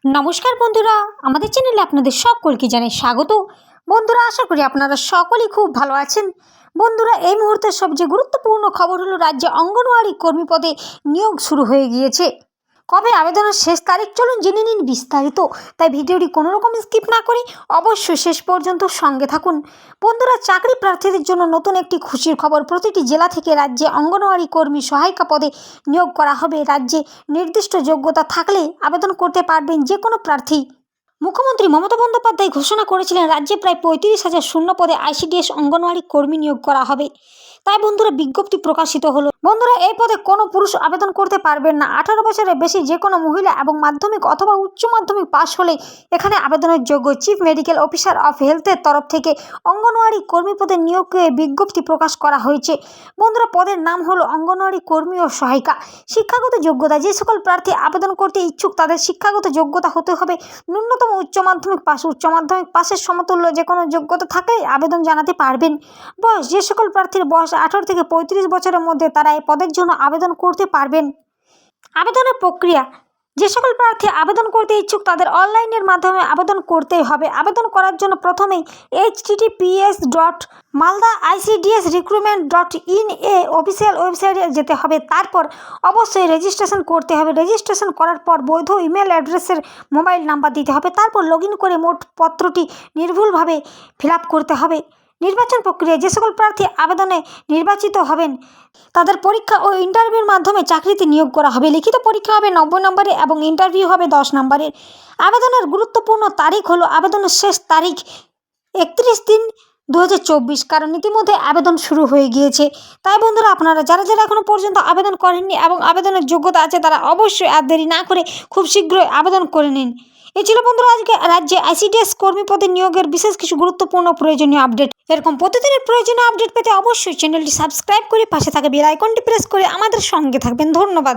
নমস্কার বন্ধুরা, আমাদের চ্যানেলে আপনাদের সকলকে জানাই স্বাগত। বন্ধুরা, আশা করি আপনারা সকলেই খুব ভালো আছেন। বন্ধুরা, এই মুহূর্তের সবচেয়ে গুরুত্বপূর্ণ খবর হলো রাজ্যে অঙ্গনওয়াড়ি কর্মী পদে নিয়োগ শুরু হয়ে গিয়েছে। কবে আবেদনের শেষ তারিখ চলুন জেনে নিন বিস্তারিত। তাই ভিডিওটি কোনো রকম স্কিপ না করে অবশ্যই শেষ পর্যন্ত সঙ্গে থাকুন। বন্ধুরা, চাকরি প্রার্থীদের জন্য নতুন একটি খুশির খবর। প্রতিটি জেলা থেকে রাজ্যে অঙ্গনওয়াড়ি কর্মী সহায়িকা পদে নিয়োগ করা হবে। রাজ্যে নির্দিষ্ট যোগ্যতা থাকলে আবেদন করতে পারবেন যে কোনো প্রার্থী। মুখ্যমন্ত্রী মমতা বন্দ্যোপাধ্যায় ঘোষণা করেছিলেন রাজ্যে প্রায় 35,000 শূন্য পদে আইসিডিএস অঙ্গনওয়াড়ি কর্মী নিয়োগ করা হবে। তাই বন্ধুরা, বিজ্ঞপ্তি প্রকাশিত হলো। বন্ধুরা, এই পদে কোনো পুরুষ আবেদন করতে পারবেন না। 18 বছরের বেশি যে কোনো মহিলা এবং মাধ্যমিক অথবা উচ্চ মাধ্যমিক পাশ হলে এখানে আবেদনের যোগ্য। চিফ মেডিকেল অফিসার অফ হেলথের তরফ থেকে অঙ্গনওয়াড়ি কর্মী পদে নিয়োগে বিজ্ঞপ্তি প্রকাশ করা হয়েছে। বন্ধুরা, পদের নাম হলো অঙ্গনওয়াড়ি কর্মী ও সহায়িকা। শিক্ষাগত যোগ্যতা, যে সকল প্রার্থী আবেদন করতে ইচ্ছুক তাদের শিক্ষাগত যোগ্যতা হতে হবে ন্যূনতম উচ্চ মাধ্যমিক পাস। উচ্চ মাধ্যমিক পাশের সমতুল্য যে কোনো যোগ্যতা থাকলে আবেদন জানাতে পারবেন। বয়স, যে সকল প্রার্থীর বয়স 18 থেকে 35 বছরের মধ্যে তারা এই পদের জন্য আবেদন করতে পারবেন। আবেদনের প্রক্রিয়া, যে সকল প্রার্থী আবেদন করতে ইচ্ছুক তাদের অনলাইনের মাধ্যমে আবেদন করতেই হবে। আবেদন করার জন্য প্রথমেই https://maldaicdsrecruitment.in অফিসিয়াল ওয়েবসাইটে যেতে হবে। তারপর অবশ্যই রেজিস্ট্রেশন করতে হবে। রেজিস্ট্রেশন করার পর বৈধ ইমেল অ্যাড্রেসের মোবাইল নাম্বার দিতে হবে। তারপর লগ ইন করে মোট পত্রটি নির্ভুলভাবে ফিল আপ করতে হবে। নির্বাচন প্রক্রিয়া, যে সকল প্রার্থী আবেদনে নির্বাচিত হবেন তাদের পরীক্ষা ও ইন্টারভিউর মাধ্যমে চাকরিতে নিয়োগ করা হবে। লিখিত পরীক্ষা হবে 90 নম্বরের এবং ইন্টারভিউ হবে 10 নম্বরের। আবেদনের গুরুত্বপূর্ণ তারিখ হলো আবেদনের শেষ তারিখ 31/3/2024, কারণ ইতিমধ্যে আবেদন শুরু হয়ে গিয়েছে। তাই বন্ধুরা, আপনারা যারা এখনও পর্যন্ত আবেদন করেননি এবং আবেদনের যোগ্যতা আছে তারা অবশ্যই আর দেরি না করে খুব শীঘ্রই আবেদন করে নিন। এই ছিল বন্ধুরা আজকে রাজ্যে আইসিডিএস কর্মী পদে নিয়োগের বিশেষ কিছু গুরুত্বপূর্ণ প্রয়োজনীয় আপডেট। এরকম প্রতিদিনের প্রয়োজনীয় আপডেট পেতে অবশ্যই চ্যানেলটি সাবস্ক্রাইব করে পাশে থাকা বেল আইকনটি প্রেস করে আমাদের সঙ্গে থাকবেন। ধন্যবাদ।